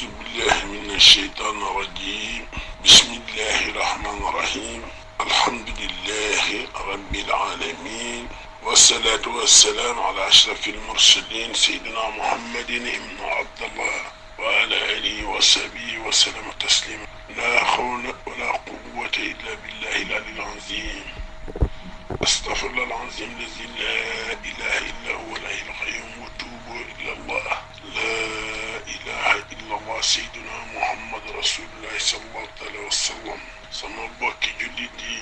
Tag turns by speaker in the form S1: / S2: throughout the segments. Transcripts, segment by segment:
S1: أعوذ بالله من الشيطان الرجيم. بسم الله الرحمن الرحيم. الحمد لله رب العالمين، والصلاة والسلام على أشرف المرسلين سيدنا محمد بن عبد الله وعلى آله وصحبه وسلم تسليما. لا حول ولا قوة إلا بالله العلي العظيم. أستغفر الله العظيم الذي لا إله إلا هو الحي القيوم وتوبوا إلى الله. لا إله إلا الله سيدنا محمد رسول الله صلى الله عليه وسلم. sama mbokki jullit yi,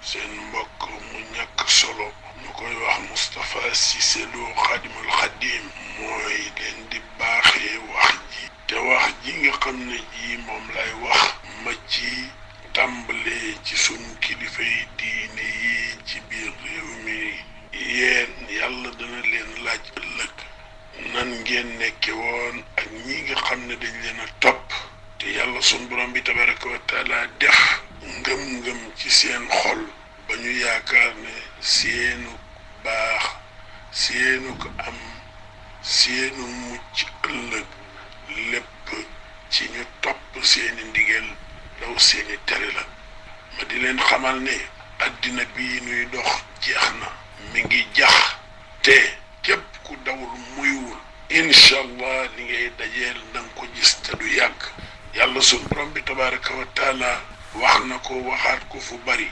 S1: seen mbokk mu ñàkk solo ñu koy wax Moustapha Cissé Lo Xaadimul Xaadim mooy leen di baaxee wax ji, te wax ji nga xam ne ji moom lay wax ma ci tàmbalee ci suñ kilifa yi diine yi ci biir réew mi. yéen yàlla dana leen laaj ëllëg nan ngeen nekke woon ak ñi nga xam ne dañ leen a topp te yàlla sun borom bi tabaraka wa taala def ngëm-ngëm ci seen xol ba ñu yaakaar ne seenu baax, seenu ko am, seenu mucc ëllëg lépp ci ñu topp seeni ndigal daw seeni tere la. ma di leen xamal ne addina bii nuy dox jeex na, mi ngi jax te képp ku dawul muyul incha allah li ngay dajeel nanga ko gis te du yàgg. yàlla sun borom bi tabaraka wa taala wax na ko waxaat ko fu bari,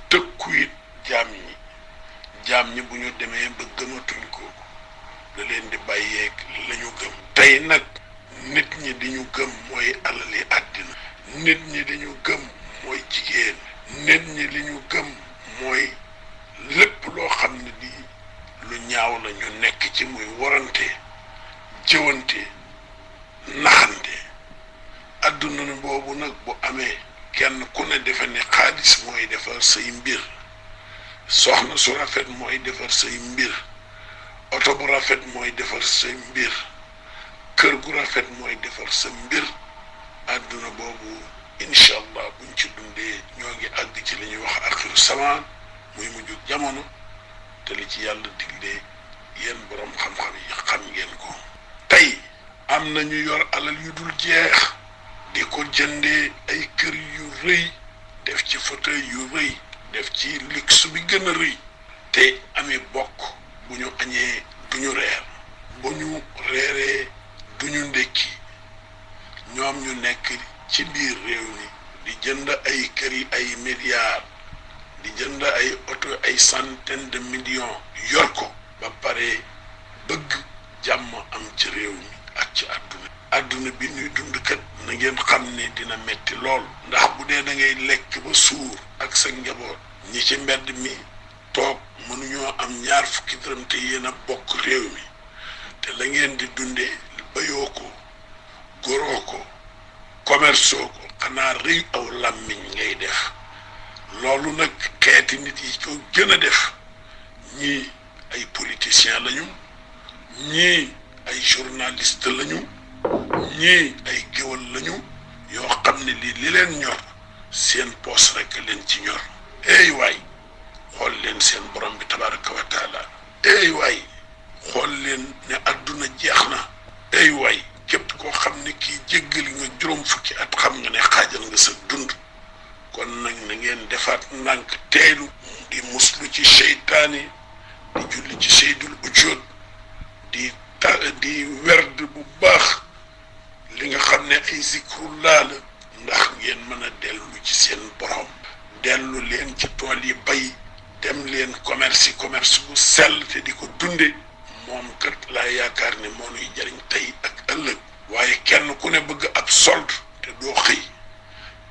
S1: tëkku it jaam ñi bu ñu demee ba gëmatuñ ko da leen di bàyyeeg la ñu gëm. tey nag nit ñi di ñu gëm mooy alali àddina, nit ñi di ñu gëm mooy jigéen, nit ñi li ñu gëm mooy lépp loo xam ne di lu ñaaw la ñu nekk ci, muy warante, jëwante, naxante. adduna ni boobu nag bu amee kenn ku ne defe ne xaalis mooy defar say mbir, soxna su rafet mooy defar say mbir, oto bu rafet mooy defar say mbir, kër gu rafet mooy defar sa mbir. adduna boobu incha allah buñ ci dundee ñoo ngi àgg ci li ñuy wax axiru samaan, muy mujjug jamono. te li ci yàlla diglee yéen borom xam-xam yi xam ngeen ko. tey am na ñu yor alal yu dul jeex di ko jëndee ay kër yu rëy, def ci fauteuil yu rëy, def ci luxe bi gën a rëy, te ami bokk bu ñu añee du ñu reer, bu ñu reeree du ñu ndékki. ñoom ñu nekk ci biir réew mi di jënd ay kër yi ay milliards, di jënd ay oto ay centaine de millions, yor ko ba pare bëgg jàmm am ci réew mi ak ci àdduna bi ñuy dund kat na ngeen xam ne dina metti lool. ndax bu dee da ngay lekk ba suur ak sa njaboot, ñi ci mbedd mi toog mënuñoo am ñaar fukki dërëm te yéen a bokk réew mi, te la ngeen di dundee bayoo ko, goroo ko, commerceoo ko, xanaa rëy aw làmmiñ ngay def. loolu nag xeeti nit yi ko gën a def, ñii ay politiciens lañu, ñii ay journaliste lañu, ñii ay géwal lañu yoo xam ne li leen ñor seen poos rekk leen ci ñor. ey waay xool leen seen borom bi tabaraka wa taala. ey waay xool leen ne adduna jeex na. ey waay képp koo xam ne kii jéggali nga juróom fukki at xam nga ne xaajal nga sa dund. kon nag na ngeen defaat ndànk teelu di muslu ci seytaane, di julli ci seydul ujood, di werd bu baax li nga xam ne ay zikrullah la, ndax ngeen mën a dellu ci seen borom. dellu leen ci tool yi bay, dem leen commerce bu sell te di ko dunde. moom kat laa yaakaar ne moo nuy jariñ tey ak ëllëg. waaye kenn ku ne bëgg ab solde te doo xëy,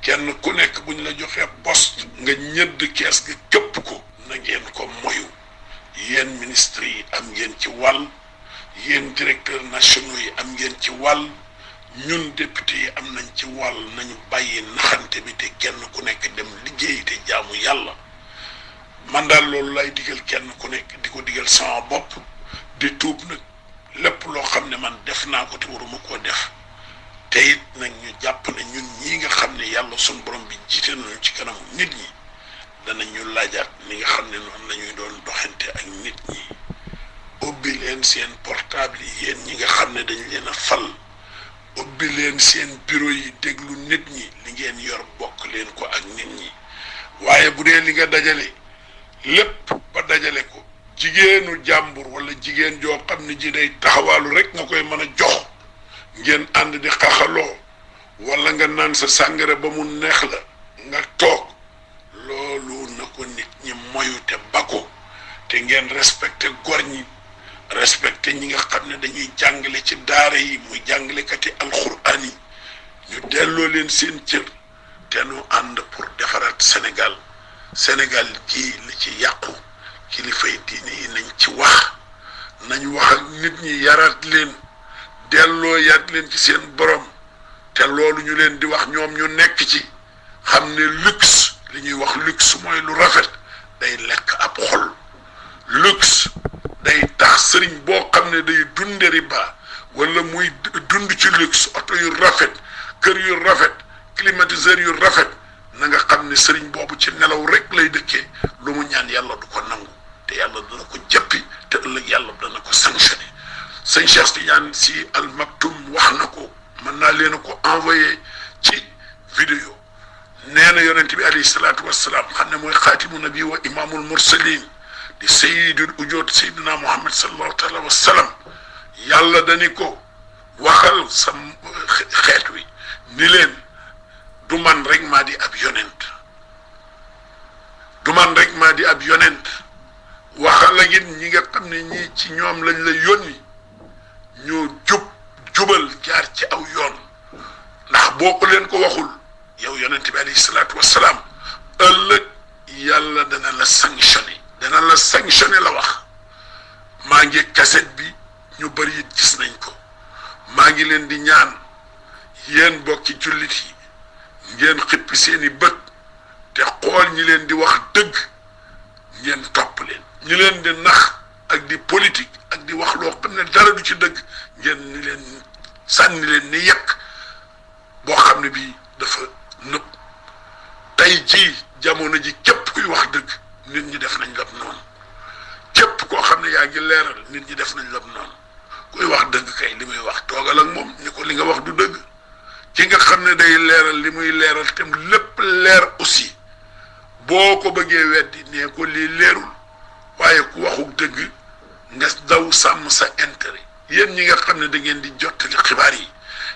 S1: kenn ku nekk bu ñu la joxee poste nga ñëdd kees ga képp ko. na ngeen ko moyu. yéen ministre yi am ngeen ci wàll, yéen directeurs nationaux yi am ngeen ci wàll, ñun député yi am nañ ci wàll. nañu bàyyi naxante bi te kenn ku nekk dem liggéey te jaamu yàlla. man daal loolu lay digal kenn ku nekk, di ko digal sama bopp, di tuub nag lépp loo xam ne man def naa ko te waruma koo def. te it nag ñu jàpp ne ñun ñii nga xam ne yàlla sun borom bi jiite nañu ci kanamu nit ñi, danañu laajaat li nga xam ne noonu la ñuy doon doxante ak nit ñi. ubbi leen seen portable yi yéen ñi nga xam ne dañ leen a fal, ubbi ubbi leen seen bureau yi déglu nit ñi li ngeen yor bokk leen ko ak nit ñi waaye bu dee li nga dajale lépp ba dajale ko jigéenu jàmbur wala jigéen joo xam ne ji day taxawaalu rek nga koy mën a jox ngeen ànd di xaxaloo wala nga naan sa sàngara ba mu neex la nga toog loolu na ko nit ñi moyu te bako te ngeen respecté gor ñi respecté ñi nga xam ne dañuy jàngale ci daara yi muy jàngalekati alxuraan yi ñu delloo leen seen cër te nu ànd pour defaraat Sénégal gii li ci yàqu kilifay diine yi nañ ci wax nañ wax ak nit ñi yaraat leen delloo yaat leen ci seen borom te loolu ñu leen di wax ñoom ñu nekk ci xam ne luxe li ñuy wax luxe mooy lu rafet day lekk ab xol luxe day tax sëriñ boo xam ne day dunde riba wala muy dund ci luxe oto yu rafet kër yu rafet climatiseur yu rafet na nga xam ne sëriñ boobu ci nelaw rek lay dëkkee lu mu ñaan yàlla du ko nangu te yàlla dana ko jëppi te ëllëg yàlla dana ko sanctionné sëñ Cheikh Tidiane Sy Al Maktoum wax na ko mën naa leen ko envoyé ci vidéo nee na yonent bi alayhi salaatu wassalaam xam ne mooy xaatimu nabi wa imaamul mursalin di sayyidul ujoot sayyidina Muhammad sallallahu taala wa sallam yàlla dani ko waxal sa xeet wi ni leen du man rek maa di ab yonent waxal ak it ñi nga xam ne ñii ci ñoom lañ la yónni ñoo jubal jaar ci aw yoon ndax boo ko leen ko waxul yow yonent bi alayhi salaatu wassalaam ëllëg yàlla dana la sanctionné la wax maa ngi kaset bi ñu bari it gis nañ ko maa ngi leen di ñaan yéen bokki jullit yi ngeen xippi seeni bët te xool ñi leen di wax dëgg ngeen topp leen ñi leen di nax ak di politique ak di wax loo xam ne dara du ci dëgg ngeen ni leen sànni leen ni yekk boo xam ne bii dafa nëb tey jii jamono ji képp kuy wax dëgg nit ñi def nañ lab noonu képp koo xam ne yaa ngi leeral nit ñi def nañ lab noonu kuy wax dëgg kay li muy wax toogal ak moom ni ko li nga wax du dëgg ki nga xam ne day leeral li muy leeral te lépp leer aussi boo ko bëggee weddi nee ko lii leerul waaye ku waxuk dëgg nga daw sàmm sa intérêt yéen ñi nga xam ne da ngeen di jottali xibaar yi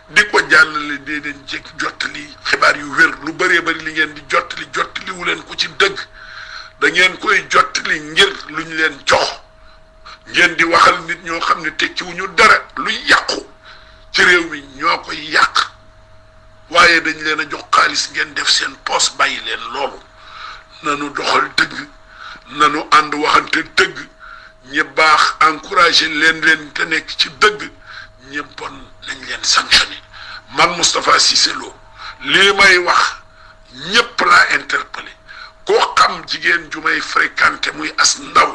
S1: di ko jàllale dee leen jég jottali xibaar yu wér lu bëree bëri li ngeen di jottali wu leen ko ci dëgg da ngeen koy jottali ngir lu ñu leen jox ngeen di waxal nit ñoo xam ne tekkiwuñu dara lu yàqu ci réew mi ñoo koy yàq waaye dañ leen a jox xaalis ngeen def seen poos bàyyi leen loolu nanu doxal dëgg nanu ànd waxante dëgg ñi baax encouragé leen te nekk ci dëgg ñi bon nañ leen sanctionné man Moustapha Cissé Lo lii may wax ñépp laa interpellé koo xam jigéen ju may fréquenté muy as ndaw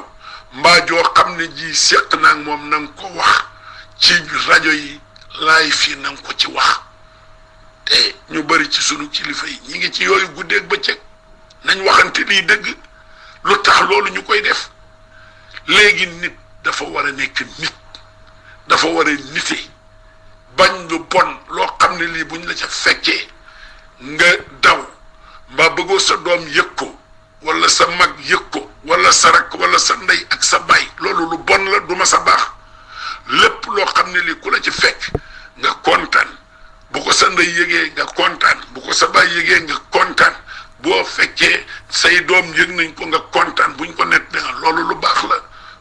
S1: mbaa joo xam ne ji seq naa moom na nga ko wax ci rajo yi laay fii na nga ko ci wax te ñu bari ci sunu kilifa yi ñi ngi ci yooyu guddeeg bëccëg nañ waxante lii dëgg lu tax loolu ñu koy def léegi nit dafa war a nekk nit dafa war a nite bañ lu bon loo xam ne lii buñ la ca fekkee nga daw mbaa bëggoo sa doom yëg ko wala sa mag yëg ko wala sa rakk wala sa ndey ak sa baay loolu lu bon la du ma sa baax lépp loo xam ne lii ku la ci fekk nga kontaan bu ko sa ndey yëgee nga kontaan bu ko sa baay yëgee nga kontaan boo fekkee say doom yëg nañ ko nga kontaan buñ ko net nga loolu lu baax la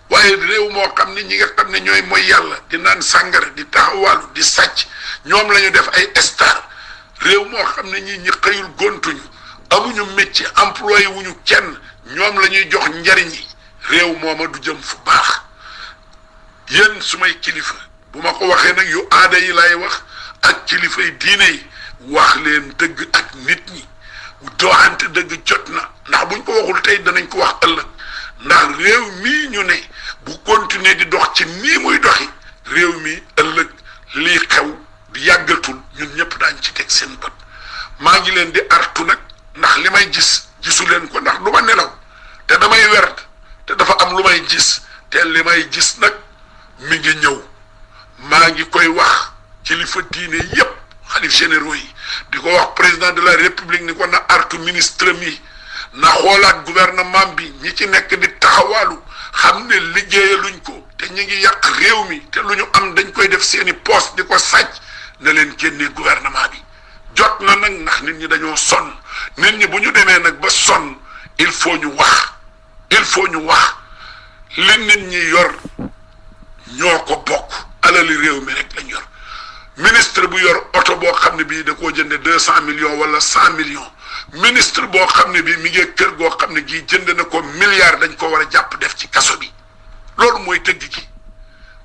S1: waaye réew moo xam ne ñi nga xam ne ñooy mooy yàlla di naan sàngara di taxawaalu di sàcc ñoom la ñu def ay star réew moo xam ne ñi xëyul gontuñu amuñu métier employé wuñu kenn ñoom la ñuy jox njariñ yi réew mooma du jëm fu baax yéen sumay kilifa bu ma ko waxee nag yu aada yi lay wax ak kilifay diine yi wax leen dëgg ak nit ñi doxante dëgg jot na ndax buñ ko waxul tey danañ ko wax ëllëg ndax réew mii ñu ne bu continuer di dox ci nii muy doxi réew mi ëllëg lii xew di yàggatul ñun ñëpp daañ ci teg seen bët maa ngi leen di artu nag ndax li may gis gisu leen ko ndax du ma nelaw te damay werd te dafa am lu may gis te li may gis nag mi ngi ñëw maa ngi koy wax kilifa diine yépp xalif généraux yi di ko wax président de la république ni ko na artu ministre mi na xoolaat gouvernement bi ñi ci nekk di taxawaalu xam ne liggéeyaluñ ko te ñu ngi yàq réew mi te lu ñu am dañ koy def seeni poste di ko sàcc na leen génnee gouvernement bi jot na nag ndax nit ñi dañoo sonn nit ñi bu ñu demee nag ba sonn il faut ñu wax li nit ñi yor ñoo ko bokk alali réew mi rek lañ yor ministre bu yor oto boo xam ne bii da koo jënde 200 millions wala 100 millions ministre boo xam ne bii mi ngi kër goo xam ne gii jënd na ko milliard dañ ko war a jàpp def ci kaso bi loolu mooy dëgg gi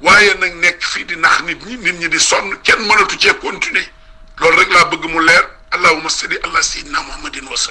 S1: waaye nag nekk fii di nax nit ñi di sonn kenn mënatu cee continuer loolu rek laa bëgg mu leer allahumma salli ala sayyidina muhammadin wa sallam